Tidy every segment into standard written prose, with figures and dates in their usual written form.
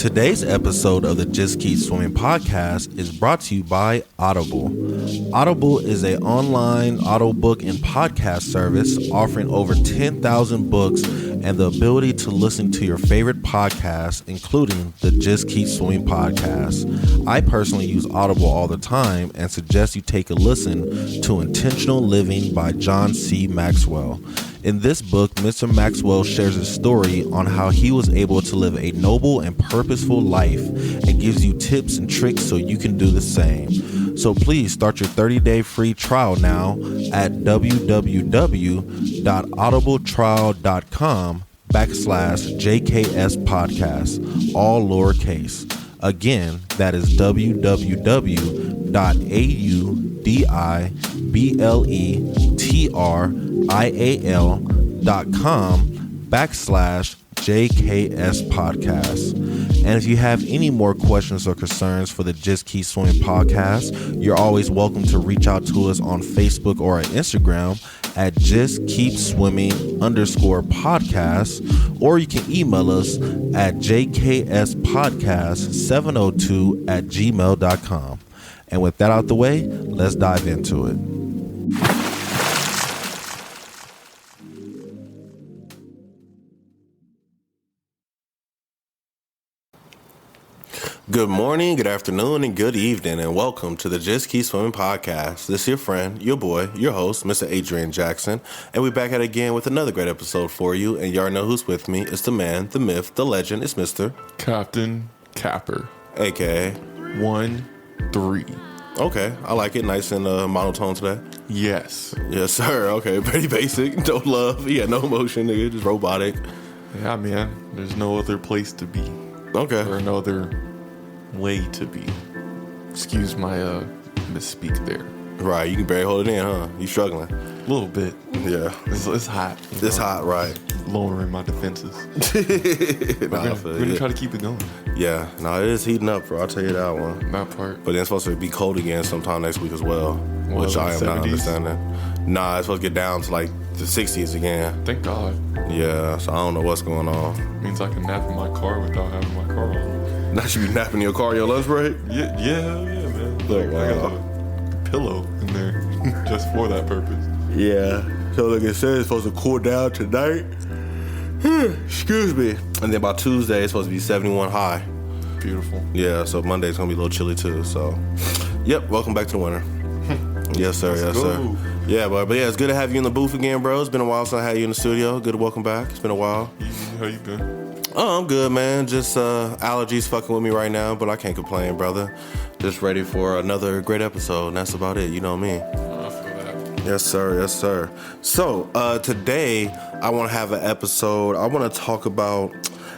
Today's episode of the Just Keep Swimming podcast is brought to you by Audible. Audible is an online audiobook and podcast service offering over 10,000 books and the ability to listen to your favorite podcasts, including the Just Keep Swimming podcast. I personally use Audible all the time and suggest you take a listen to Intentional Living by John C. Maxwell. In this book, Mr. Maxwell shares a story on how he was able to live a noble and purposeful life and gives you tips and tricks so you can do the same. So please start your 30-day free trial now at www.audibletrial.com/JKS podcast, all lowercase. Again, that is www.audibletrial.com/JKS podcast. And if you have any more questions or concerns for the Just Keep Swimming podcast, you're always welcome to reach out to us on Facebook or on Instagram at justkeepswimming_podcast, or you can email us at jkspodcast702@gmail.com. And with that out the way, let's dive into it. Good morning, good afternoon, and good evening, and welcome to the Just Keep Swimming podcast. This is your friend, your boy, your host, Mr. Adrian Jackson, and we're back at it again with another great episode for you. And y'all know who's with me. It's the man, the myth, the legend. It's Mr. Captain Capper, a.k.a. 1-3. Okay, I like it. Nice and monotone today. Yes. Yes, sir. Okay, pretty basic. No love. Yeah, no emotion, nigga. Just robotic. Yeah, man. There's no other place to be. Okay. Or no other way to be. Excuse my misspeak there. Right, you can barely hold it in, huh? You struggling? A little bit. Yeah. It's hot. It's hot, right. Lowering my defenses. We're gonna try to keep it going. Yeah. No, it is heating up, bro. I'll tell you that one. That part. But then it's supposed to be cold again sometime next week as well, which I am 70s? not understanding. Nah, it's supposed to get down to like the 60s again. Thank God. Yeah, so I don't know what's going on. Means I can nap in my car without having my car on. Now you be napping in your car, your lunch break? Yeah, man. Look, I got a pillow in there just for that purpose. Yeah. So like it says, it's supposed to cool down tonight. Excuse me. And then by Tuesday, it's supposed to be 71 high. Beautiful. Yeah, so Monday's going to be a little chilly too. So, yep, welcome back to the winter. Yes, sir. Yes, sir. Yeah, but yeah, it's good to have you in the booth again, bro. It's been a while since I had you in the studio. Good to welcome back. It's been a while. How you been? Oh, I'm good, man. Just allergies fucking with me right now, but I can't complain, brother. Just ready for another great episode, and that's about it. You know me. I feel that. Yes, sir. Yes, sir. So today I want to have an episode. I want to talk about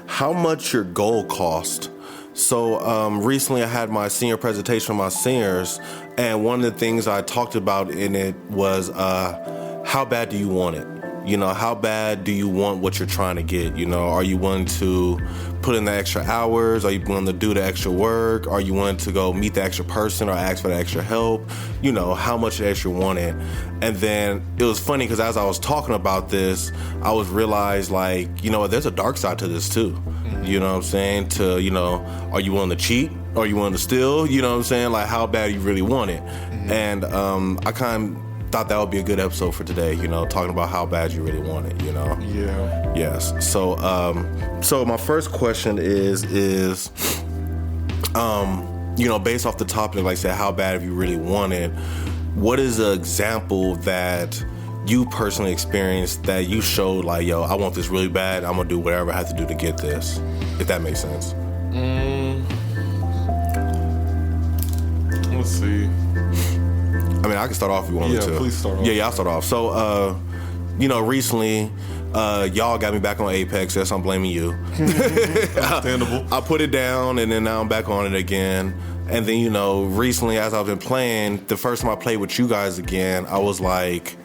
how much your goal cost. So recently I had my senior presentation with my seniors, and one of the things I talked about in it was how bad do you want it? You know, how bad do you want what you're trying to get? You know, are you willing to put in the extra hours? Are you willing to do the extra work? Are you willing to go meet the extra person or ask for the extra help? You know, how much extra you want it? And then it was funny because as I was talking about this, I was realized like, you know what, there's a dark side to this too. Mm-hmm. You know what I'm saying? To, you know, are you willing to cheat? Are you willing to steal? You know what I'm saying? Like how bad you really want it? Mm-hmm. And I kind of thought that would be a good episode for today, you know, talking about how bad you really want it, you know? Yeah. Yes. So, so my first question is, you know, based off the topic, like I said, how bad have you really want it? What is an example that you personally experienced that you showed like, yo, I want this really bad. I'm going to do whatever I have to do to get this, if that makes sense. Let's see. I mean, I can start off if you want me to. Yeah, please start off. Yeah, I'll start off. So, you know, recently, y'all got me back on Apex. Yes, I'm blaming you. Understandable. I put it down, and then now I'm back on it again. And then, you know, recently, as I've been playing, the first time I played with you guys again, I was like,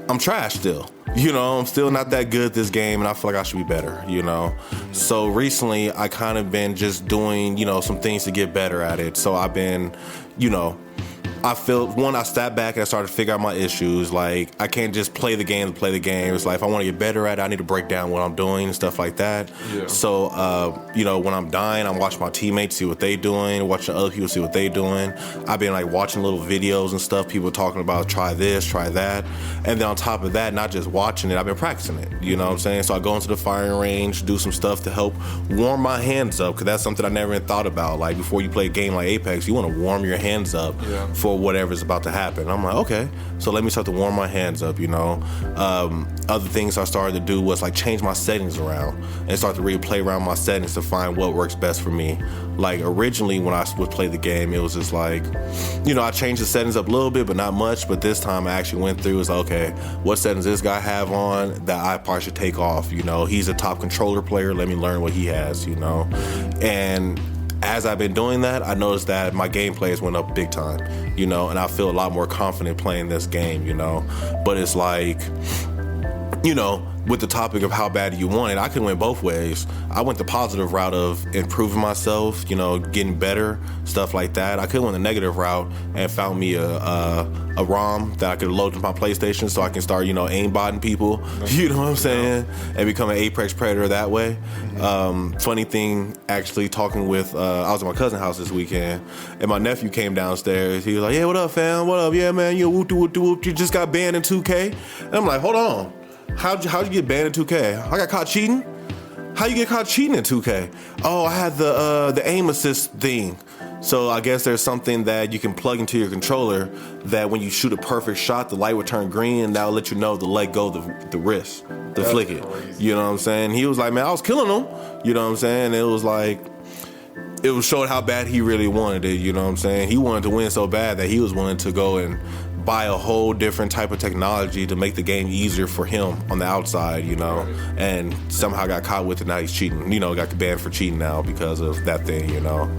I'm trash still. You know, I'm still not that good at this game, and I feel like I should be better, you know? So recently, I kind of been just doing, you know, some things to get better at it. So I've been, you know, I feel, one, I stepped back and I started to figure out my issues. Like, I can't just play the game to play the game. It's like, if I want to get better at it, I need to break down what I'm doing and stuff like that. Yeah. So, you know, when I'm dying, I'm watching my teammates, see what they doing, watching other people see what they doing. I've been like watching little videos and stuff, people talking about try this, try that. And then on top of that, not just watching it, I've been practicing it. You know what I'm saying? So I go into the firing range, do some stuff to help warm my hands up, because that's something I never even thought about. Like, before you play a game like Apex, you want to warm your hands up for whatever's about to happen. I'm like, okay, so let me start to warm my hands up, you know. Other things I started to do was like change my settings around and start to really play around my settings to find what works best for me. Like, originally when I would play the game, it was just like, you know, I changed the settings up a little bit, but not much. But this time I actually went through, was okay, what settings this guy have on that I probably should take off? You know, he's a top controller player, let me learn what he has, you know. And as I've been doing that, I noticed that my gameplay has went up big time, you know, and I feel a lot more confident playing this game, you know. But it's like, you know, with the topic of how bad do you want it, I can win both ways. I went the positive route of improving myself, you know, getting better, stuff like that. I could went the negative route and found me a ROM that I could load to my PlayStation so I can start, you know, aimbotting people, you know what I'm saying, and become an Apex Predator that way. Funny thing, actually talking with, I was at my cousin's house this weekend, and my nephew came downstairs. He was like, yeah, what up, fam? What up? Yeah, man, you whoop, you just got banned in 2K. And I'm like, hold on. How'd you get banned in 2K? I got caught cheating? How you get caught cheating in 2K? Oh, I had the aim assist thing. So I guess there's something that you can plug into your controller that when you shoot a perfect shot, the light would turn green, and that'll let you know to let go the wrist, to flick it. Crazy. You know what I'm saying? He was like, man, I was killing him. You know what I'm saying? And it was like, it was showing how bad he really wanted it. You know what I'm saying? He wanted to win so bad that he was willing to go and buy a whole different type of technology to make the game easier for him on the outside, you know, and somehow got caught with it. Now he's cheating, you know, got banned for cheating now because of that thing, you know.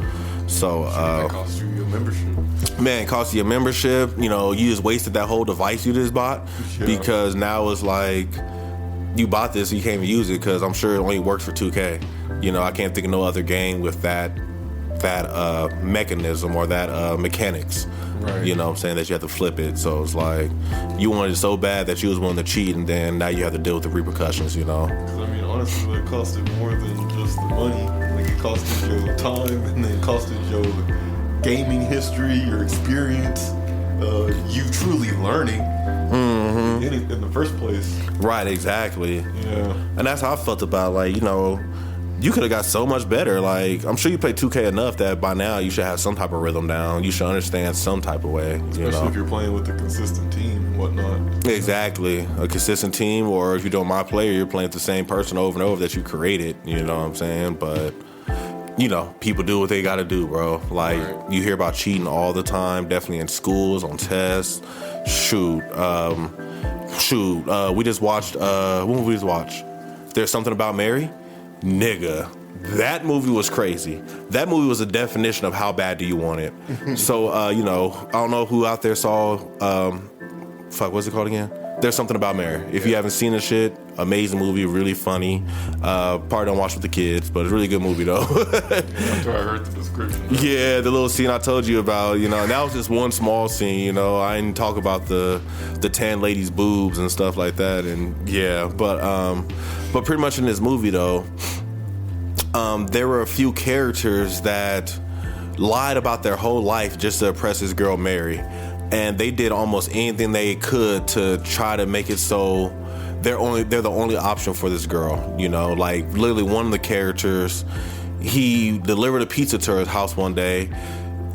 So that cost you your membership. Man, it cost you a membership. You know, you just wasted that whole device you just bought because now it's like you bought this, you can't even use it because I'm sure it only works for 2K. You know, I can't think of no other game with that mechanism or that mechanics. Right. You know what I'm saying, that you have to flip it. So it's like you wanted it so bad that you was willing to cheat, and then now you have to deal with the repercussions, you know. Because I mean, honestly, it costed more than just the money. Like, it costed your time, and then it costed your gaming history, your experience, you truly learning in the first place. Right, exactly. Yeah. And that's how I felt about, like, you know, you could have got so much better. Like, I'm sure you play 2K enough that by now you should have some type of rhythm down. You should understand some type of way. Especially if you're playing with a consistent team and whatnot. Exactly. A consistent team, or if you're doing my player, you're playing with the same person over and over that you created. You know what I'm saying? But, you know, people do what they got to do, bro. Like, you hear about cheating all the time, definitely in schools, on tests. We just watched, what movie we just watched? There's Something About Mary? Nigga, that movie was crazy. That movie was a definition of how bad do you want it. So, you know, I don't know who out there saw, what's it called again? There's Something About Mary. If you haven't seen the shit, amazing movie, really funny. Probably don't watch with the kids, but it's a really good movie though. After I heard the description. Yeah, the little scene I told you about, you know, and that was just one small scene, you know. I didn't talk about the tan lady's boobs and stuff like that, and yeah, but pretty much in this movie though, there were a few characters that lied about their whole life just to impress this girl Mary. And they did almost anything they could to try to make it so they're the only option for this girl, you know. Like, literally one of the characters, he delivered a pizza to her house one day,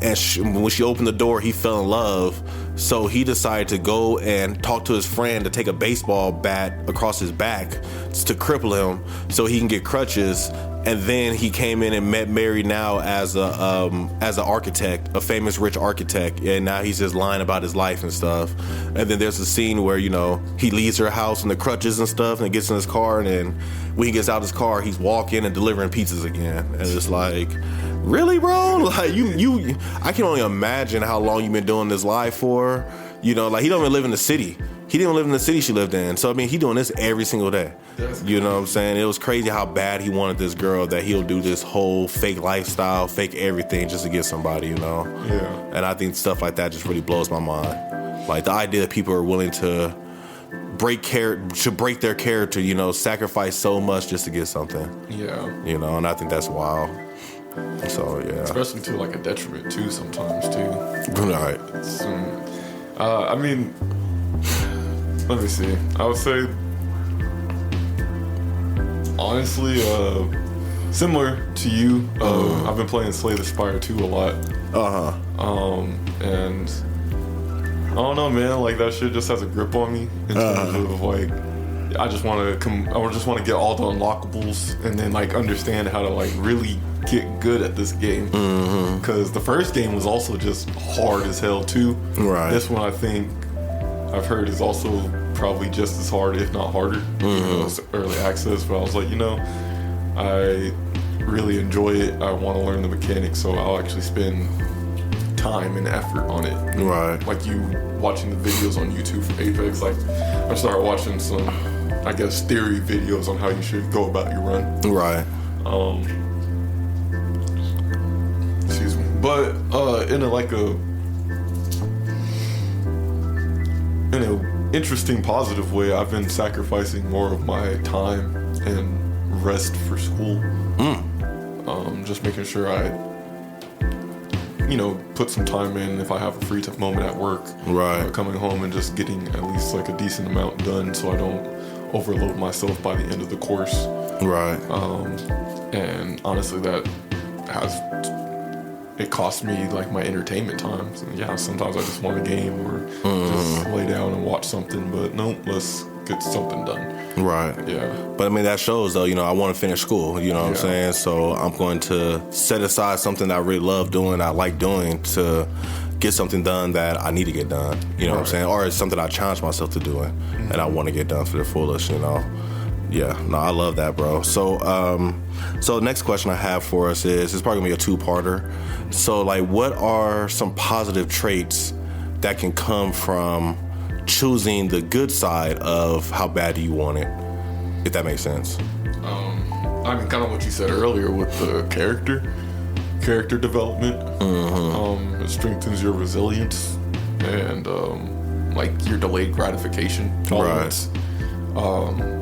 and when she opened the door, he fell in love. So he decided to go and talk to his friend to take a baseball bat across his back to cripple him so he can get crutches. And then he came in and met Mary now as an architect, a famous rich architect, and now he's just lying about his life and stuff. And then there's a scene where, you know, he leaves her house in the crutches and stuff, and gets in his car, and then when he gets out of his car, he's walking and delivering pizzas again. And it's like, really, bro? Like, you I can only imagine how long you've been doing this live for, You know, like he don't even live in the city. He didn't live in the city she lived in. So, I mean, he doing this every single day. You know what I'm saying? It was crazy how bad he wanted this girl that he'll do this whole fake lifestyle, fake everything just to get somebody, you know? Yeah. And I think stuff like that just really blows my mind. Like the idea that people are willing to break their character, you know, sacrifice so much just to get something. Yeah. You know, and I think that's wild. So, yeah. Especially to like a detriment too sometimes too. Right. I mean, let me see. I would say, honestly, similar to you, I've been playing Slay the Spire 2 a lot. And I don't know, man. Like that shit just has a grip on me in terms of like, I just want to get all the unlockables and then like understand how to like really get good at this game. Because the first game was also just hard as hell too. Right. This one I think I've heard is also probably just as hard, if not harder. You know, it's early access, but I was like, you know, I really enjoy it. I want to learn the mechanics, so I'll actually spend time and effort on it. Right. Like you watching the videos on YouTube for Apex, like I started watching some, I guess, theory videos on how you should go about your run. Right. Excuse me. But in an interesting, positive way, I've been sacrificing more of my time and rest for school. Just making sure I, you know, put some time in if I have a free moment at work. Right. Coming home and just getting at least like a decent amount done so I don't overload myself by the end of the course. Right. And honestly, it cost me like my entertainment times. And yeah, sometimes I just want a game or just lay down and watch something, but no, let's get something done. Right. Yeah. But I mean, that shows though, you know, I want to finish school, you know what I'm saying? So I'm going to set aside something that I really love doing, I like doing, to get something done that I need to get done, you know what I'm saying? Or it's something I challenge myself to doing and I want to get done for the fullest, you know? Yeah, no, I love that, bro. So the next question I have for us is, it's probably gonna be a two-parter. So like, what are some positive traits that can come from choosing the good side of how bad do you want it, if that makes sense? I mean, kind of what you said earlier with the character development. It strengthens your resilience and like your delayed gratification tolerance. Right.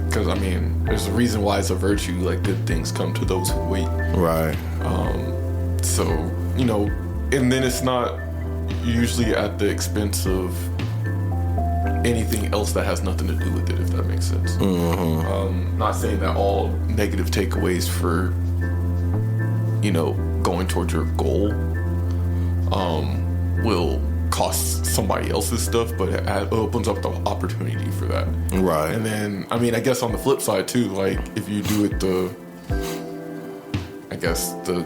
Because I mean, there's a reason why it's a virtue. Like good things come to those who wait. Right. So you know, and then it's not usually at the expense of anything else that has nothing to do with it, if that makes sense. Not saying that all negative takeaways for, you know, going towards your goal will cost somebody else's stuff, but it opens up the opportunity for that. Right. And then, I mean, I guess on the flip side too, like if you do it the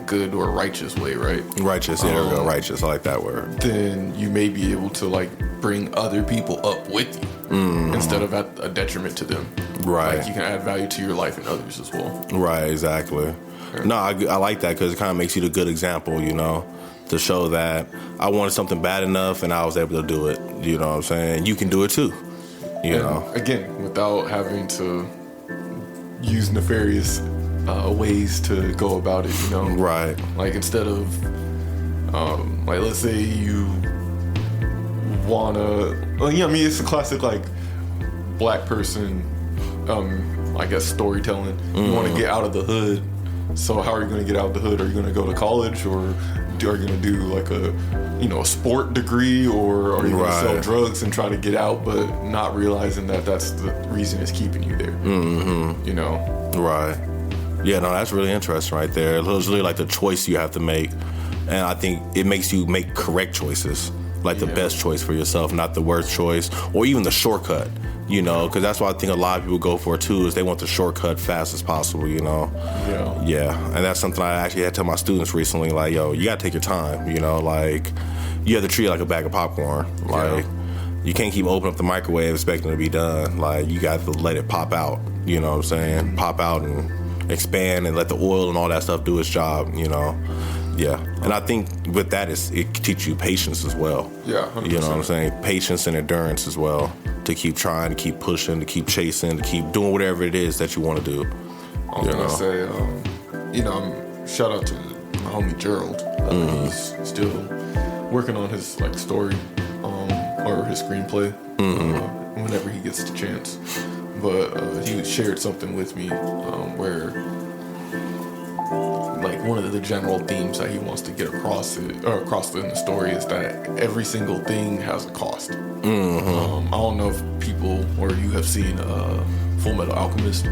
good or righteous way, right? Righteous, yeah, there we go, righteous. I like that word. Then you may be able to like bring other people up with you instead of at a detriment to them. Right. Like you can add value to your life and others as well. Right, exactly. Yeah. No, I like that because it kind of makes you the good example, you know, to show that I wanted something bad enough and I was able to do it. You know what I'm saying? You can do it too. You know? Again, without having to use nefarious ways to go about it, you know? Right. Like instead of, like let's say you wanna, well, yeah, I mean, it's a classic like black person, I guess storytelling. You wanna get out of the hood. So how are you gonna get out of the hood? Are you gonna go to college, or are you gonna do like a, you know, a sport degree, or are you gonna sell drugs and try to get out, but not realizing that that's the reason it's keeping you there? You know? Right. Yeah, no, that's really interesting right there. It's really like the choice you have to make. And I think it makes you make correct choices, like the best choice for yourself, not the worst choice, or even the shortcut, you know, because that's what I think a lot of people go for too, is they want the shortcut fast as possible, you know? Yeah. And that's something I actually had to tell my students recently, like, yo, you got to take your time, you know, like, you have to treat it like a bag of popcorn. Like, you can't keep opening up the microwave expecting it to be done. Like, you got to let it pop out, you know what I'm saying? Pop out and expand and let the oil and all that stuff do its job, you know? Yeah, and I think with that, it teaches you patience as well. Yeah, 100%. You know what I'm saying? Patience and endurance as well, to keep trying, to keep pushing, to keep chasing, to keep doing whatever it is that you want to do. I was gonna say, shout out to my homie Gerald. He's still working on his story or his screenplay whenever he gets the chance. But he shared something with me where one of the general themes that he wants to get across in the story is that every single thing has a cost. I don't know if people or you have seen Full Metal Alchemist.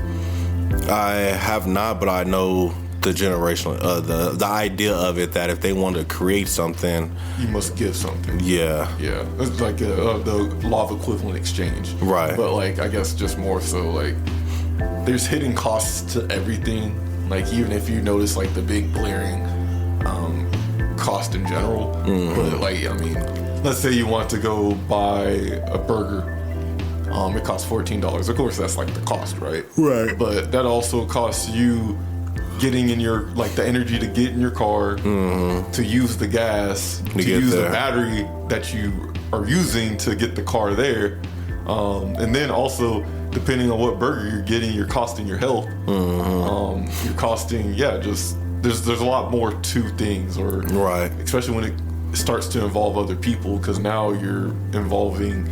I have not, but I know the generational, the idea of it, that if they want to create something, you must give something. Yeah. It's like the law of equivalent exchange. Right. But I guess just more so there's hidden costs to everything. Even if you notice the big blaring cost in general. But let's say you want to go buy a burger. It costs $14. Of course, that's the cost, right? Right. But that also costs you getting in your the energy to get in your car, to use the gas, to use the battery that you are using to get the car there, and then also depending on what burger you're getting, you're costing your health. You're costing just there's a lot more to things, or right, especially when it starts to involve other people, because now you're involving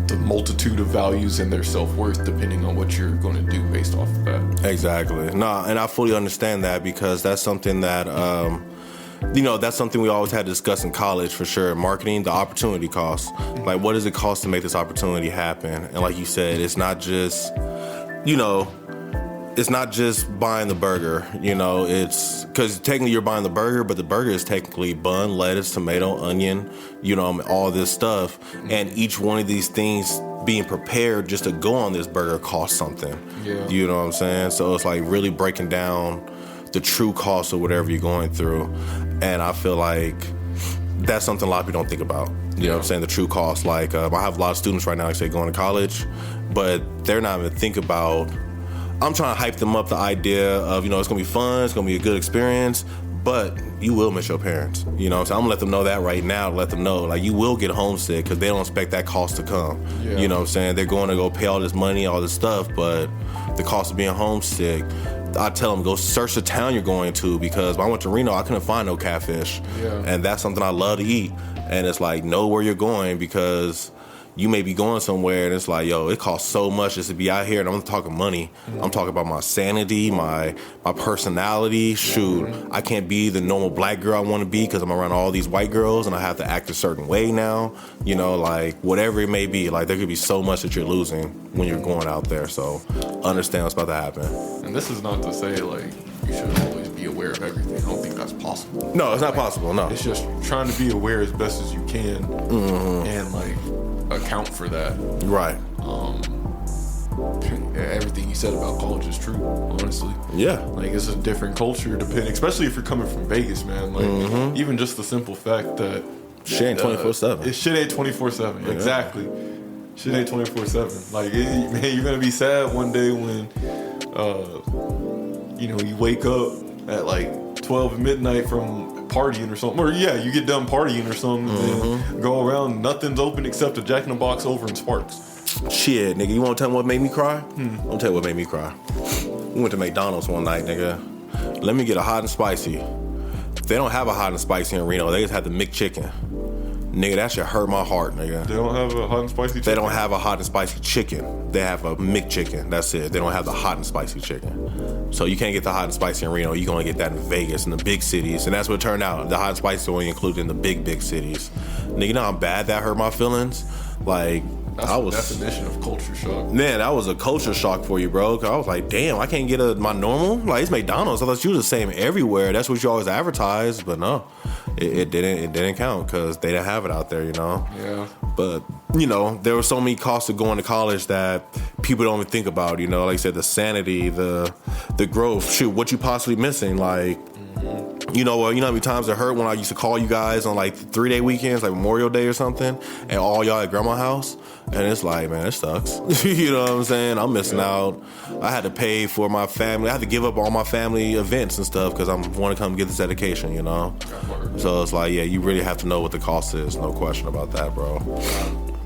the multitude of values and their self-worth depending on what you're going to do based off of that. Exactly. No, and I fully understand that, because that's something that that's something we always had to discuss in college, for sure. Marketing, the opportunity cost. What does it cost to make this opportunity happen? And like you said, it's not just it's not just buying the burger, it's because technically you're buying the burger, but the burger is technically bun, lettuce, tomato, onion, all this stuff. And each one of these things being prepared just to go on this burger costs something. Yeah. You know what I'm saying? So it's really breaking down the true cost of whatever you're going through. And I feel that's something a lot of people don't think about. You know what I'm saying? The true cost. I have a lot of students right now, going to college, but they're not even thinking about. I'm trying to hype them up the idea of, it's going to be fun, it's going to be a good experience, but you will miss your parents. So I'm going to let them know that right now, to let them know, you will get homesick, because they don't expect that cost to come. Yeah. You know what I'm saying? They're going to go pay all this money, all this stuff, but the cost of being homesick, I tell them, go search the town you're going to, because when I went to Reno, I couldn't find no catfish. Yeah. And that's something I love to eat. And it's know where you're going, because you may be going somewhere and it's it costs so much just to be out here, and I'm not talking money. I'm talking about my sanity, my personality. Shoot, I can't be the normal black girl I want to be, because I'm around all these white girls and I have to act a certain way now. Whatever it may be, there could be so much that you're losing when you're going out there. So understand what's about to happen. And this is not to say you should always be aware of everything. I don't think that's possible. No, it's not possible. No, it's just trying to be aware as best as you can, and account for that. Right. Everything you said about college is true, honestly. Yeah. It's a different culture, especially if you're coming from Vegas, man. Even just the simple fact that shit ain't 24/7. Shit ain't 24/7. Yeah. Exactly. Shit ain't 24/7. Man, you're gonna be sad one day when you wake up at 12 midnight from partying or something, or you get done partying or something, and then go around, nothing's open except a Jack in the Box over in Sparks. Shit, nigga, you want to tell me what made me cry? I'll tell you what made me cry. We went to McDonald's one night, nigga. Let me get a hot and spicy. They don't have a hot and spicy in Reno. They just have the McChicken. Nigga, that shit hurt my heart, nigga. They don't have a hot and spicy chicken? They don't have a hot and spicy chicken. They have a McChicken. That's it. They don't have the hot and spicy chicken. So you can't get the hot and spicy in Reno. You're going to get that in Vegas, in the big cities. And that's what it turned out. The hot and spicy only included in the big cities. Nigga, you know how bad that hurt my feelings? That's the definition of culture shock. Man, that was a culture shock for you, bro. Cause I was like, damn, I can't get my normal? It's McDonald's. I thought you were the same everywhere. That's what you always advertise. But no, it didn't count, because they didn't have it out there, Yeah. But, there were so many costs of going to college that people don't even think about, like I said, the sanity, the growth. Shoot, what you possibly missing? You know what? You know how many times it hurt when I used to call you guys on like 3-day weekends, like Memorial Day or something, and all y'all at grandma's house, and it's like, man, it sucks. You know what I'm saying? I'm missing out. I had to pay for my family. I had to give up all my family events and stuff because I want to come get this education. You know, so it's like, yeah, you really have to know what the cost is. No question about that, bro.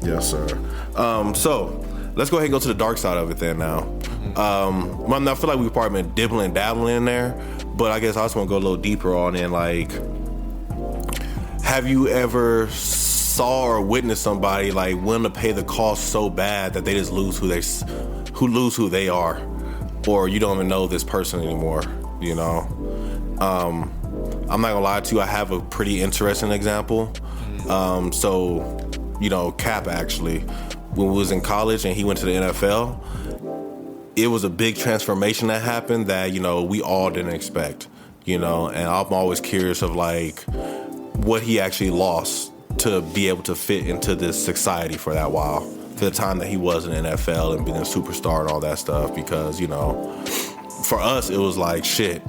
Yes, sir. So let's go ahead and go to the dark side of it then now. I feel like we've probably been dibbling and dabbling in there, but I guess I just want to go a little deeper on it. Like, have you ever saw or witnessed somebody like willing to pay the cost so bad that they just lose who they are, or you don't even know this person anymore? You know, I'm not gonna lie to you. I have a pretty interesting example. So, you know, Cap actually, when we was in college and he went to the NFL, it was a big transformation that happened that, you know, we all didn't expect, you know, and I'm always curious of like what he actually lost to be able to fit into this society for that while, for the time that he was in the NFL and being a superstar and all that stuff, because, you know, for us, it was like, shit,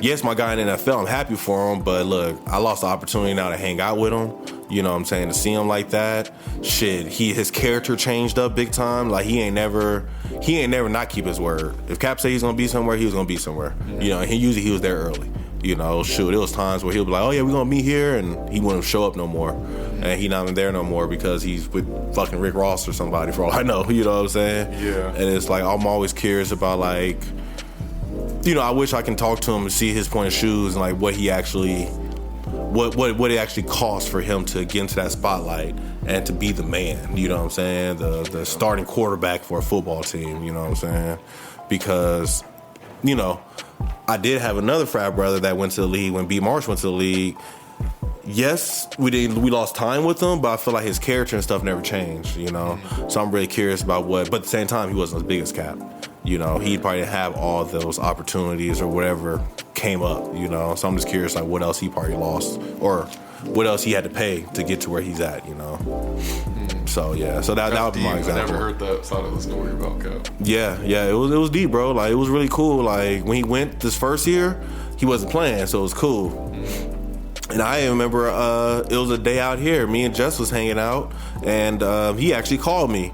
yes, my guy in the NFL, I'm happy for him, but look, I lost the opportunity now to hang out with him. You know what I'm saying? To see him like that, shit, his character changed up big time. Like, he ain't never not keep his word. If Cap said he's gonna be somewhere, he was gonna be somewhere. You know, and he was there early. You know, shoot, it was times where he'll be like, oh yeah, we're gonna meet here, and he wouldn't show up no more. And he not even there no more because he's with fucking Rick Ross or somebody, for all I know. You know what I'm saying? Yeah. And it's like, I'm always curious about, like, you know, I wish I can talk to him and see his point of shoes and like what he actually, what it actually costs for him to get into that spotlight and to be the man. You know what I'm saying? The starting quarterback for a football team. You know what I'm saying? Because, you know, I did have another frat brother that went to the league when B. Marsh went to the league. Yes, we lost time with him, but I feel like his character and stuff never changed, you know? So I'm really curious about but at the same time, he wasn't as big as Cap. You know, he probably didn't have all those opportunities or whatever came up, you know? So I'm just curious, like, what else he probably lost or what else he had to pay to get to where he's at, you know? So, yeah. So that would be my example. I never heard that side of the story about Cap. Yeah, it was deep, bro. Like, it was really cool. Like, when he went this first year, he wasn't playing, so it was cool. And I remember it was a day out here. Me and Jess was hanging out, and he actually called me.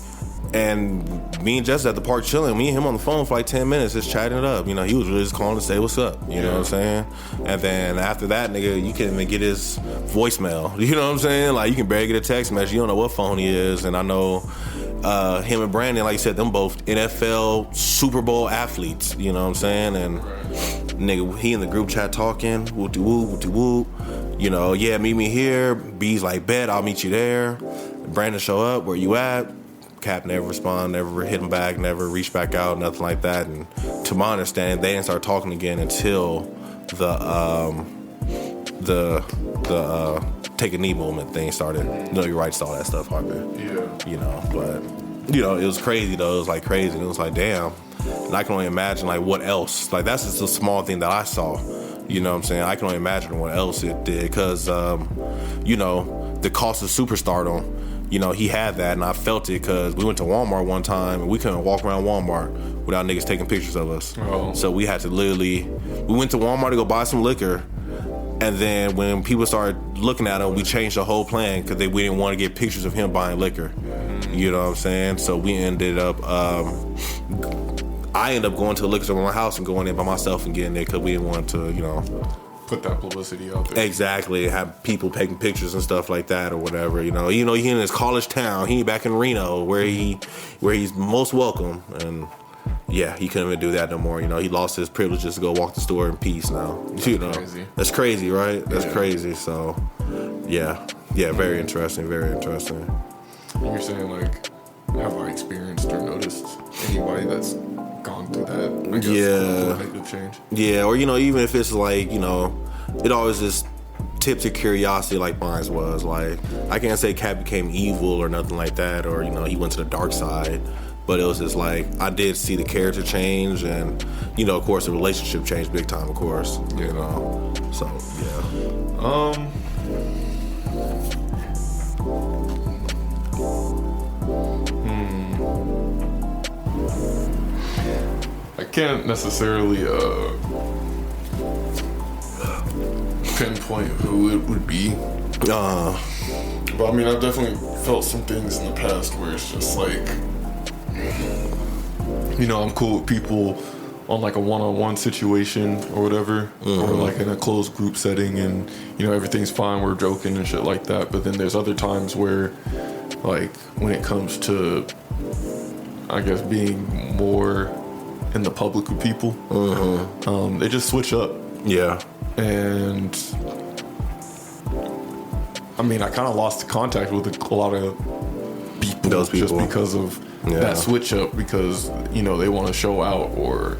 And me and Jess at the park chilling. Me and him on the phone for like 10 minutes, just chatting it up. You know, he was really just calling to say what's up. You know what I'm saying? And then after that, nigga, you can't even get his voicemail. You know what I'm saying? Like, you can barely get a text message. You don't know what phone he is. And I know him and Brandon, like you said, them both NFL Super Bowl athletes. You know what I'm saying? And nigga, he in the group chat talking, whoop-de-whoop, whoop-de-whoop. You know, yeah, meet me here. B's like, bet, I'll meet you there. Brandon show up, where you at? Cap never respond, never hit him back, never reached back out, nothing like that. And to my understanding, they didn't start talking again until the take a knee movement thing started. No, you're right, all that stuff happened. Yeah. You know, but you know, it was crazy though. It was like crazy. It was like, damn. And I can only imagine like what else. Like, that's just a small thing that I saw. You know what I'm saying? I can only imagine what else it did, because you know, the cost of superstardom. You know, he had that, and I felt it because we went to Walmart one time, and we couldn't walk around Walmart without niggas taking pictures of us. Oh. So we had to we went to Walmart to go buy some liquor, and then when people started looking at him, we changed the whole plan because we didn't want to get pictures of him buying liquor. You know what I'm saying? So we ended up, I ended up going to a liquor store in my house and going in by myself and getting there because we didn't want to, you know, put that publicity out there. Exactly. Have people taking pictures and stuff like that or whatever. You know, he in his college town. He back in Reno where he's most welcome. And yeah, he couldn't even do that no more. You know, he lost his privileges to go walk the store in peace now. You know, crazy. That's crazy, right? That's crazy. So yeah, very interesting. Very interesting. You're saying, like, have I experienced or noticed anybody that's gone through that? I guess, negative change. Yeah, or you know, even if it's like, you know, it always just tips your curiosity, like mine was. Like, I can't say Cap became evil or nothing like that, or you know, he went to the dark side. But it was just like, I did see the character change, and you know, of course, the relationship changed big time. Of course, you know. So yeah. I can't necessarily pinpoint who it would be. But I mean, I've definitely felt some things in the past where it's just like, you know, I'm cool with people on like a one-on-one situation or whatever, or like in a closed group setting, and you know, everything's fine, we're joking and shit like that. But then there's other times where, like, when it comes to, I guess, being more in the public with people, they just switch up. Yeah. And I mean, I kind of lost contact with a lot of people, Those people. just because of that switch up, because, you know, they want to show out or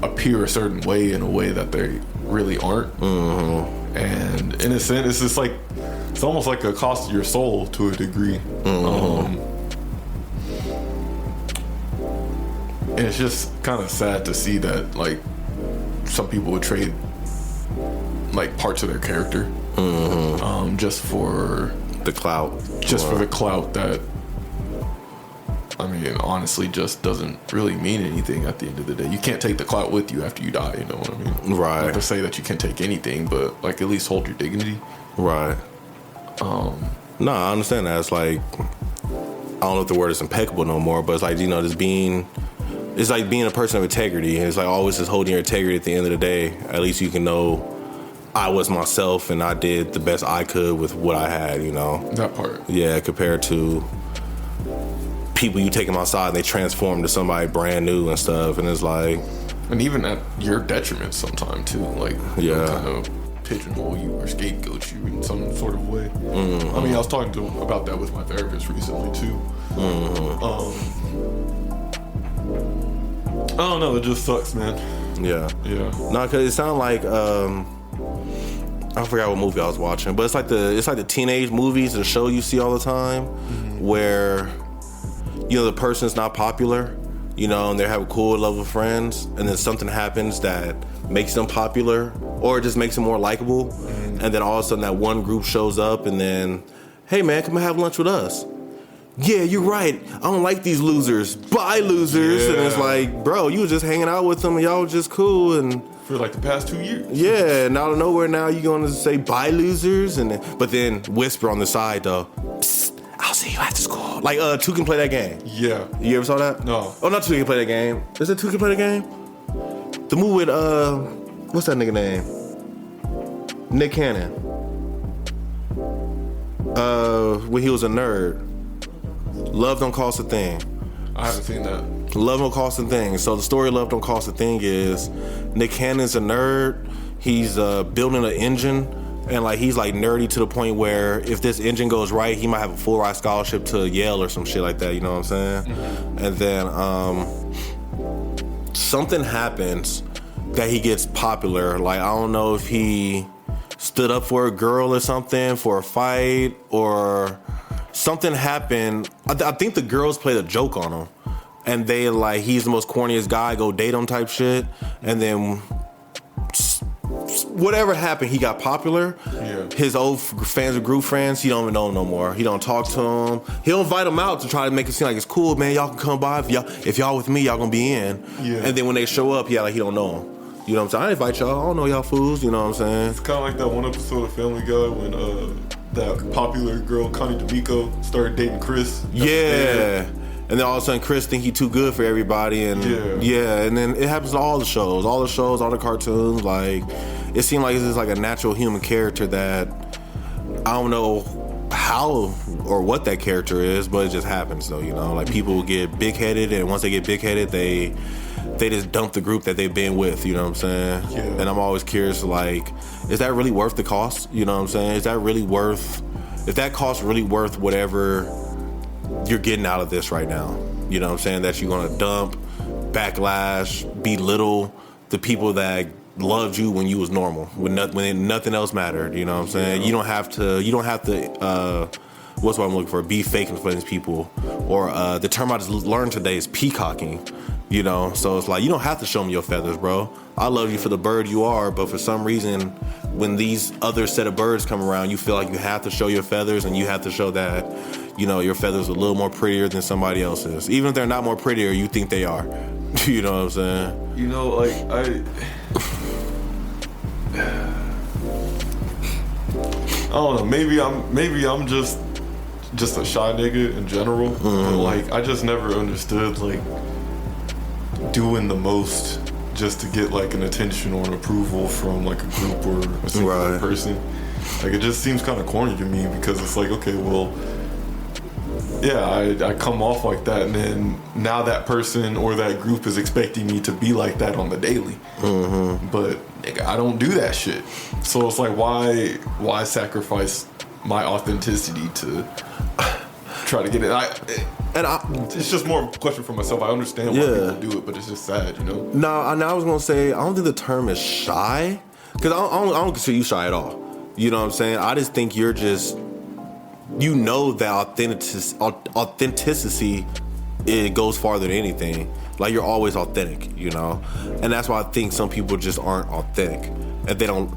appear a certain way in a way that they really aren't. And in a sense, it's just like, it's almost like a cost to your soul to a degree. And it's just kind of sad to see that, like, some people would trade like parts of their character just for the clout. For the clout that, I mean, honestly, just doesn't really mean anything at the end of the day. You can't take the clout with you after you die, you know what I mean? Right. Not to say that you can't take anything, but like at least hold your dignity. Right. No, I understand that. It's like, I don't know if the word is impeccable no more, but it's like, you know, just being, it's like being a person of integrity. And it's like always just holding your integrity at the end of the day. At least you can know I was myself and I did the best I could with what I had, you know? That part. Yeah, compared to people you take them outside and they transform to somebody brand new and stuff. And it's like... And even at your detriment sometimes too. Like, you know, kind of pigeonhole you or scapegoat you in some sort of way. I mean, I was talking about that with my therapist recently too. I don't know, it just sucks, man. Yeah. Yeah. No, because it sounded like... I forgot what movie I was watching, but it's like the teenage movies, the show you see all the time, where, you know, the person's not popular, you know, and they have a cool level of friends, and then something happens that makes them popular, or it just makes them more likable, and then all of a sudden that one group shows up, and then, hey man, come and have lunch with us. Yeah, you're right. I don't like these losers. Bye, losers. Yeah. And it's like, bro, you was just hanging out with them, and y'all was just cool, and for like the past 2 years. Yeah, and out of nowhere now you're going to say bye, losers, but then whisper on the side though, psst, I'll see you after school. Like, Two Can Play That Game. Yeah. You ever saw that? No. Oh, not Two Can Play That Game. Is it Two Can Play That Game? The movie with, what's that nigga name? Nick Cannon. When he was a nerd. Love Don't Cost a Thing. I haven't seen that. Love Don't Cost a Thing. So the story of Love Don't Cost a Thing is Nick Cannon's a nerd. He's building an engine, and like he's like nerdy to the point where if this engine goes right, he might have a full ride scholarship to Yale or some shit like that. You know what I'm saying? And then something happens that he gets popular. Like, I don't know if he stood up for a girl or something, for a fight, or something happened. I think the girls played a joke on him. And they like, he's the most corniest guy, go date him type shit. And then whatever happened, he got popular. Yeah. His old fans or group friends, he don't even know him no more. He don't talk to him. He'll invite them out to try to make it seem like it's cool, man. Y'all can come by. If y'all with me, y'all gonna be in. Yeah. And then when they show up, like he don't know him. You know what I'm saying? I invite y'all. I don't know y'all fools. You know what I'm saying? It's kind of like that one episode of Family Guy when that popular girl, Connie DeMico, started dating Chris. Yeah. And then all of a sudden, Chris think he too good for everybody, and and then it happens to all the shows, all the cartoons. Like, it seemed like it's just like a natural human character that I don't know how or what that character is, but it just happens though. You know, like people get big headed, and once they get big headed, they just dump the group that they've been with. You know what I'm saying? Yeah. And I'm always curious, like, is that really worth the cost? You know what I'm saying? Is that really worth? If that cost really worth whatever you're getting out of this right now, you know what I'm saying, that you're gonna dump, backlash, belittle the people that loved you when you was normal, when nothing else mattered, you know what I'm saying? You don't have to what's what I'm looking for, be fake in front of these people, or the term I just learned today is peacocking, you know? So it's like, you don't have to show me your feathers, bro. I love you for the bird you are, but for some reason, when these other set of birds come around, you feel like you have to show your feathers, and you have to show that, you know, your feathers are a little more prettier than somebody else's. Even if they're not more prettier, you think they are. You know what I'm saying? You know, like, I don't know. Maybe I'm just a shy nigga in general. But like, I just never understood like doing the most just to get like an attention or an approval from like a group or a single person. Like, it just seems kind of corny to me, because it's like, okay, well, yeah, I come off like that, and then now that person or that group is expecting me to be like that on the daily. But nigga, I don't do that shit. So it's like, why sacrifice my authenticity to try to get it? It's just more a question for myself. I understand why people do it, but it's just sad, you know? No, I was gonna say, I don't think the term is shy, because I don't consider you shy at all. You know what I'm saying? I just think you're just, you know, that authenticity, it goes farther than anything. Like, you're always authentic, you know? And that's why I think some people just aren't authentic. And they don't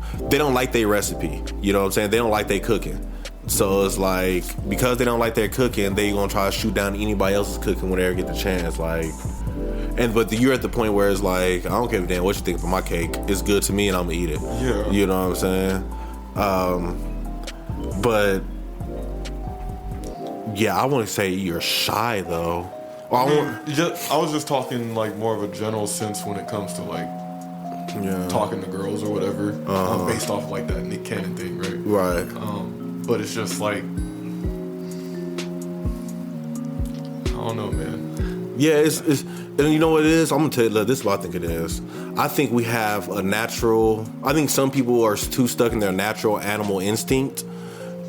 like their recipe. You know what I'm saying? They don't like their cooking. So it's like, because they don't like their cooking, they gonna try to shoot down anybody else's cooking when they ever get the chance. Like, but you're at the point where it's like, I don't give a damn what you think about my cake. It's good to me and I'm gonna eat it. Yeah. You know what I'm saying? But yeah, I wouldn't say you're shy though. I was just talking like more of a general sense when it comes to like talking to girls or whatever, based off like that Nick Cannon thing, right? Right. But it's just like, I don't know, man. Yeah, it's and you know what it is? I'm gonna tell you, this is what I think it is. I think we have a natural, I think some people are too stuck in their natural animal instinct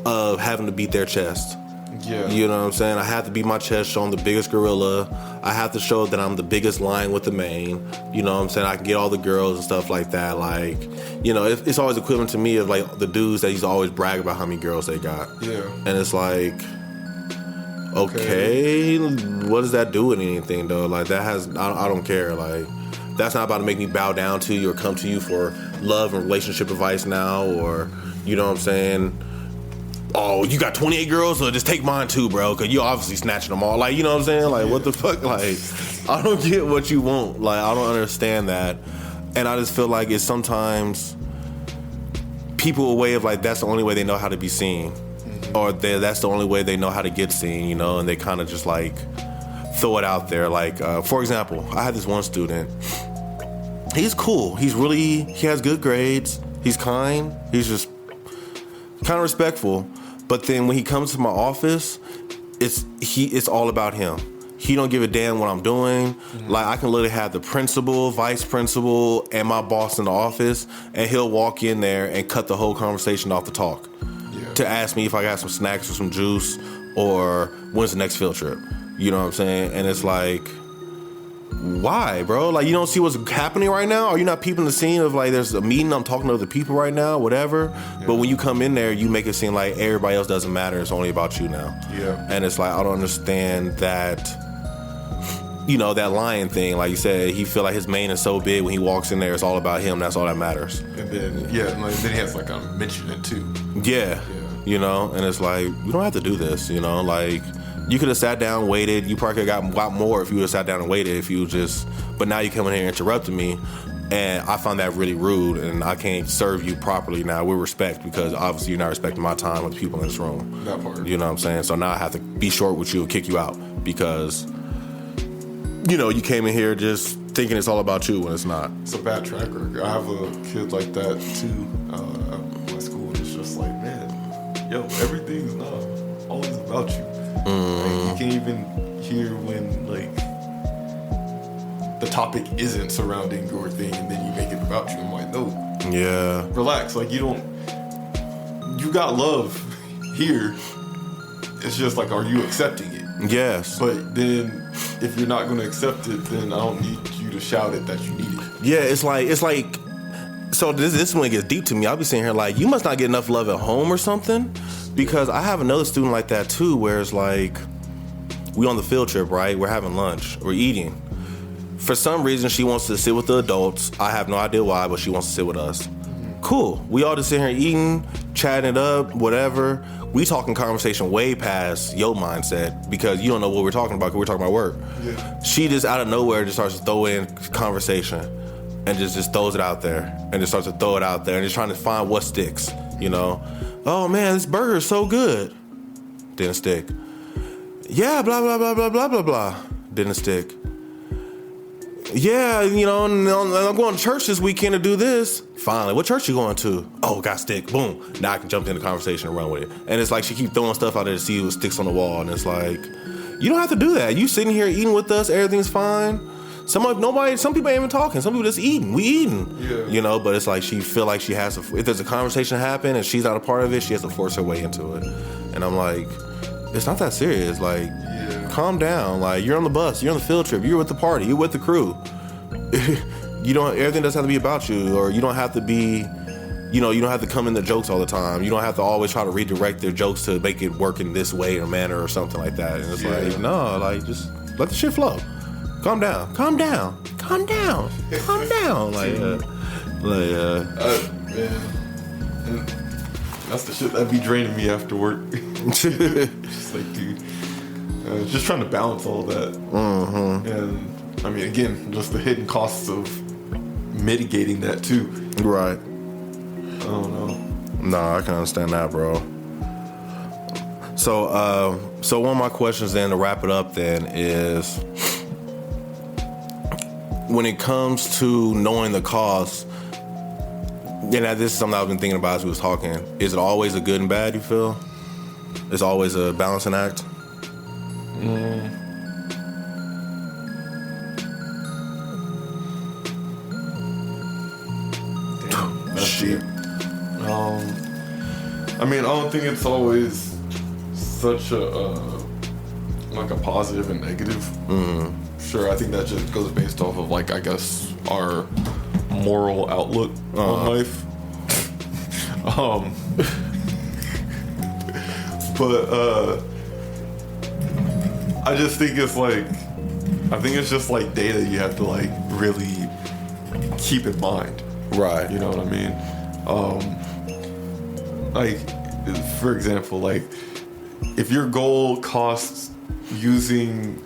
of having to beat their chest. Yeah. You know what I'm saying? I have to beat my chest, show I'm the biggest gorilla. I have to show that I'm the biggest lion with the mane. You know what I'm saying? I can get all the girls and stuff like that. Like, you know, it's always equivalent to me of like the dudes that used to always brag about how many girls they got. Yeah. And it's like, okay, what does that do with anything though? Like, that has, I don't care. Like, that's not about to make me bow down to you or come to you for love and relationship advice now, or, you know what I'm saying? Oh, you got 28 girls, so just take mine too, bro, because you obviously snatching them all. Like, you know what I'm saying? Like, what the fuck? Like, I don't get what you want. Like, I don't understand that. And I just feel like it's sometimes people a way of like, that's the only way they know how to be seen. Or that's the only way they know how to get seen, you know? And they kind of just like throw it out there. Like, for example, I had this one student. He's cool. He has good grades. He's kind. He's just kind of respectful. But then when he comes to my office, it's all about him. He don't give a damn what I'm doing. Like, I can literally have the principal, vice principal, and my boss in the office, and he'll walk in there and cut the whole conversation off the talk to ask me if I got some snacks or some juice or when's the next field trip. You know what I'm saying? And it's like, why, bro? Like, you don't see what's happening right now? Are you not peeping the scene of like, there's a meeting, I'm talking to other people right now, whatever? But when you come in there, you make it seem like everybody else doesn't matter. It's only about you now. Yeah. And it's like, I don't understand that, you know, that lion thing. Like you said, he feel like his mane is so big when he walks in there, it's all about him. That's all that matters. And then, then he has like to mention it too. Yeah. You know, and it's like, you don't have to do this, you know, like, you could have sat down, waited. You probably could have got a lot more if you would have sat down and waited. If you just, but now you come in here and interrupting me, and I found that really rude, and I can't serve you properly now with respect, because obviously you're not respecting my time with the people in this room. That part. You know what I'm saying? So now I have to be short with you and kick you out because, you know, you came in here just thinking it's all about you when it's not. It's a bad track record. I have a kid like that too at my school, and it's just like, man, yo, everything's not always about you. Like, you can't even hear when like the topic isn't surrounding your thing, and then you make it about you. I'm like, no, relax. Like, you got love here. It's just like, are you accepting it? Yes. But then if you're not going to accept it, then I don't need you to shout it that you need it. Yeah, it's like. So this one gets deep to me. I'll be sitting here like, you must not get enough love at home or something. Because I have another student like that too, where it's like, we on the field trip, right? We're having lunch, we're eating. For some reason, she wants to sit with the adults. I have no idea why, but she wants to sit with us. Cool. We all just sit here eating, chatting it up, whatever. We talking conversation way past your mindset, because you don't know what we're talking about, because we're talking about work. Yeah. She just out of nowhere just starts to throw in conversation. And and just throws it out there and just starts to throw it out there and just trying to find what sticks, you know. Oh man, this burger is so good. Didn't stick. Yeah, blah blah blah blah blah blah blah. Didn't stick. Yeah, you know, and I'm going to church this weekend to do this. Finally, what church you going to? Oh, got stick. Boom. Now I can jump in the conversation and run with it. And it's like she keep throwing stuff out there to see what sticks on the wall. And it's like, you don't have to do that. You sitting here eating with us, everything's fine. Some people ain't even talking. Some people just eating. We eating. Yeah. You know, but it's like she feel like she has to, if there's a conversation happen and she's not a part of it, she has to force her way into it. And I'm like, it's not that serious. Like, calm down. Like, you're on the bus, you're on the field trip, you're with the party, you're with the crew. Everything doesn't have to be about you, or you don't have to be, you know, you don't have to come in the jokes all the time. You don't have to always try to redirect their jokes to make it work in this way or manner or something like that. And it's like, no, like, just let the shit flow. Calm down. Calm down. Calm down. Calm down. Man. And that's the shit that be draining me after work. Just like, dude, just trying to balance all that. Mm-hmm. And I mean, again, just the hidden costs of mitigating that too. Right. I don't know. No, I can understand that, bro. So one of my questions then to wrap it up then is, when it comes to knowing the cost, and this is something I've been thinking about as we was talking, is it always a good and bad, you feel? It's always a balancing act? Shit. I mean, I don't think it's always such a like a positive and negative. Mm-hmm. Sure, I think that just goes based off of, like, I guess, our moral outlook on life. But I just think it's like, I think it's just like data you have to, like, really keep in mind. Right. You know what I mean? Like, for example, like, if your goal costs using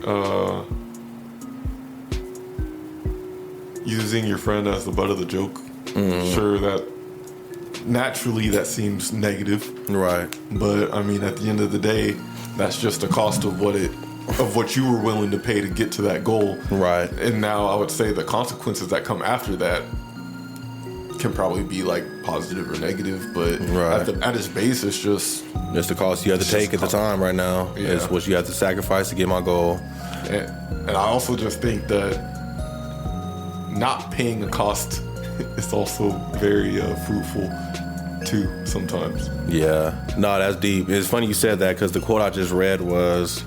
your friend as the butt of the joke, sure, that naturally that seems negative. Right. But I mean, at the end of the day, that's just the cost of what you were willing to pay to get to that goal. Right. And now I would say the consequences that come after that can probably be like positive or negative, but at its base, it's just the cost you have to take at the time right now. Yeah. It's what you have to sacrifice to get my goal. And I also just think that not paying a cost is also very fruitful too sometimes. Yeah, no, that's deep. It's funny you said that, because the quote I just read was,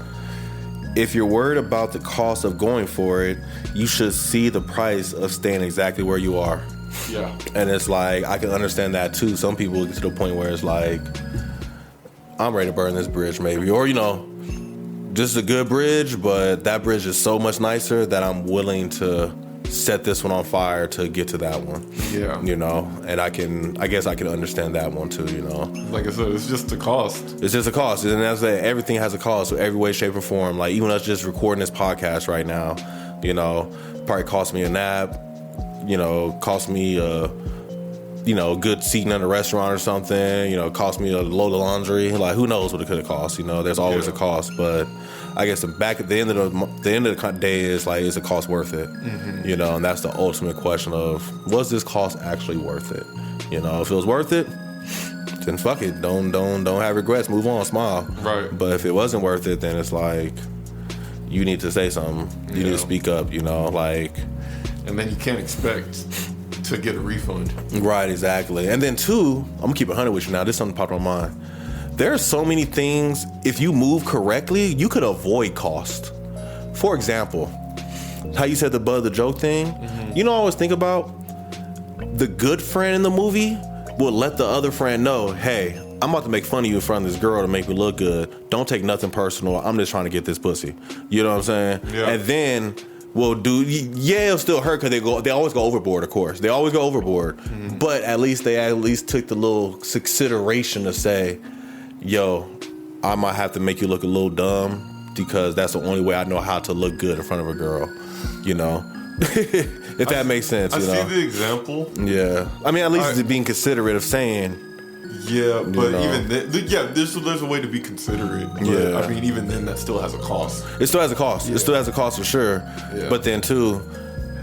if you're worried about the cost of going for it, you should see the price of staying exactly where you are. Yeah. And it's like, I can understand that too. Some people get to the point where it's like, I'm ready to burn this bridge maybe. Or, you know, this is a good bridge, but that bridge is so much nicer that I'm willing to set this one on fire to get to that one. Yeah. You know, and I guess I can understand that one too, you know. Like I said, it's just a cost. It's just a cost. And that's it. Everything has a cost, so every way, shape, or form. Like, even us just recording this podcast right now, you know, probably cost me a nap, you know, cost me a good seating in a restaurant or something, you know, cost me a load of laundry. Like, who knows what it could have cost, you know. There's always a cost, but I guess back at the end of the day is like, is the cost worth it? Mm-hmm. You know, and that's the ultimate question of, was this cost actually worth it? You know, if it was worth it, then fuck it. Don't have regrets. Move on, smile. Right. But if it wasn't worth it, then it's like, you need to say something. You need to speak up, you know, like. And then you can't expect to get a refund. Right, exactly. And then two, I'm gonna keep it 100 with you now. This is something popped on my mind. There are so many things, if you move correctly, you could avoid cost. For example, how you said the butt of the joke thing. Mm-hmm. You know, I always think about the good friend in the movie will let the other friend know, hey, I'm about to make fun of you in front of this girl to make me look good. Don't take nothing personal. I'm just trying to get this pussy. You know what I'm saying? Yeah. And then, well, it'll still hurt because they always go overboard, of course. They always go overboard. Mm-hmm. But at least they took the little consideration to say, yo, I might have to make you look a little dumb because that's the only way I know how to look good in front of a girl, you know? If that makes sense, I you see know. the example. Yeah, I mean, at least being considerate of saying. Yeah, but know. even then, there's a way to be considerate. But, Yeah. I mean, even then, that still has a cost. It still has a cost. Yeah. It still has a cost for sure. Yeah. But then too,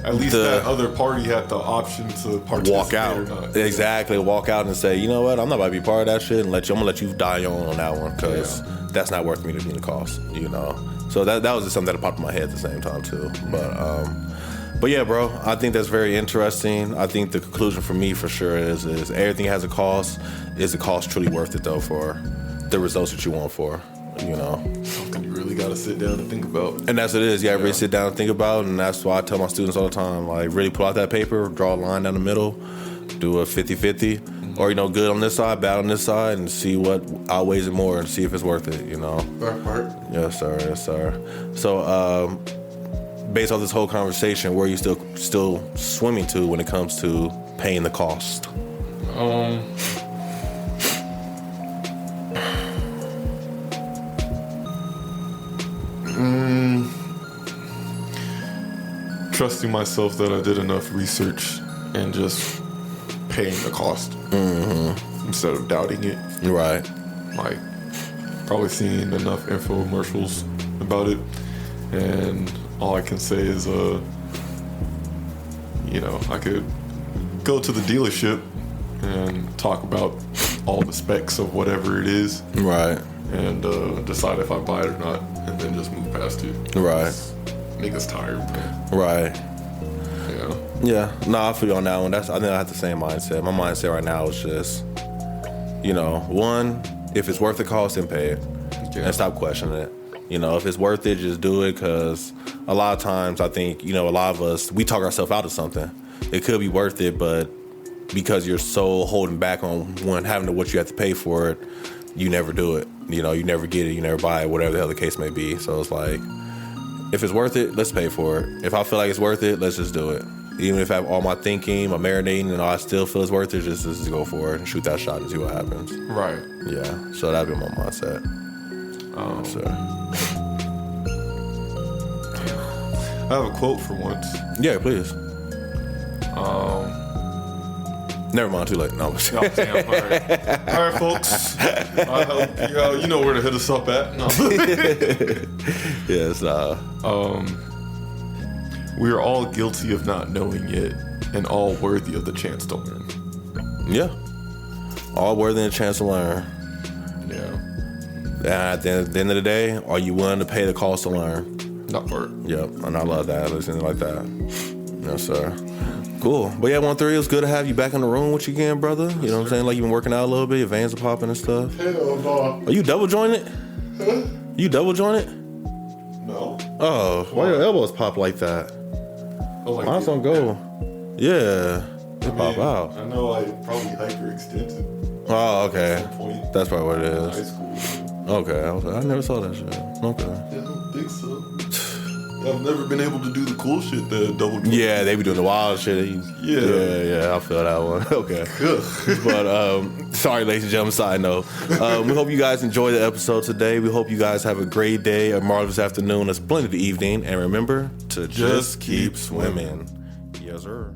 At least that other party had the option to participate walk out. or not. Exactly, walk out and say, you know what, I'm not about to be part of that shit, and I'm gonna let you die on that one because that's not worth me to be in the cost. You know. So that was just something that popped in my head at the same time too. But yeah, bro, I think that's very interesting. I think the conclusion for me for sure is everything has a cost. Is the cost truly worth it though for the results that you want for? You know, Something you really got to sit down and think about. and that's what it is. Yeah, really sit down and think about, and that's why I tell my students all the time, like, really pull out that paper, draw a line down the middle, do a 50-50, or, you know, good on this side, bad on this side, and see what outweighs it more and see if it's worth it, you know. Right. Yes, sir. Yes, sir. So, based on this whole conversation, where are you still swimming to when it comes to paying the cost? Trusting myself that I did enough research and just paying the cost instead of doubting it. Right. Like, probably seen enough infomercials about it, and all I can say is, you know, I could go to the dealership and talk about all the specs of whatever it is, Right. and decide if I buy it or not, and then just move past it. Right. Niggas tired, man. Right. Yeah. Yeah, no, I feel you on that one. I think I have the same mindset. My mindset right now is just, you know, one, if it's worth the cost, then pay it, and stop questioning it. You know, if it's worth it, just do it. Because a lot of times, I think, you know, a lot of us, we talk ourselves out of something. It could be worth it, but because you're so holding back on what you have to pay for it, you never do it. You know, you never get it, you never buy it, whatever the hell the case may be. So it's like, if it's worth it, let's pay for it. If I feel like it's worth it, let's just do it. Even if I have all my thinking, my marinating, and I still feel it's worth it, just go for it and shoot that shot and see what happens. Right. Yeah, so that'd be my mindset. So. I have a quote for once. Yeah, please. Never mind, too late. No, Oh, damn, all right, folks. I hope you know where to hit us up at. No. yes. We are all guilty of not knowing it, and all worthy of the chance to learn. Yeah. All worthy of a chance to learn. Yeah. And at the end of the day, are you willing to pay the cost to learn? Not part. Yep, and I love that. Listening like that. Yes, sir. Cool. But yeah, 1-3, it was good to have you back in the room with you again, brother. You know what I'm saying? Like, you've been working out a little bit, your veins are popping and stuff. Hell no. Are you double jointed? Huh? You double jointed? No. Oh, why your elbows pop like that? Oh, like Mine's don't go. Yeah, they pop out. I know I probably hyperextended Oh, at okay. some point That's probably what it in high is. school. Okay, I was like, I never saw that shit. Okay. Yeah, I don't think so. I've never been able to do the cool shit that double joint. Yeah, they be doing the wild shit. Yeah, I feel that one. Okay. But, sorry, ladies and gentlemen, side note. We hope you guys enjoyed the episode today. We hope you guys have a great day, a marvelous afternoon, a splendid evening. And remember to just keep swimming. Yes, sir.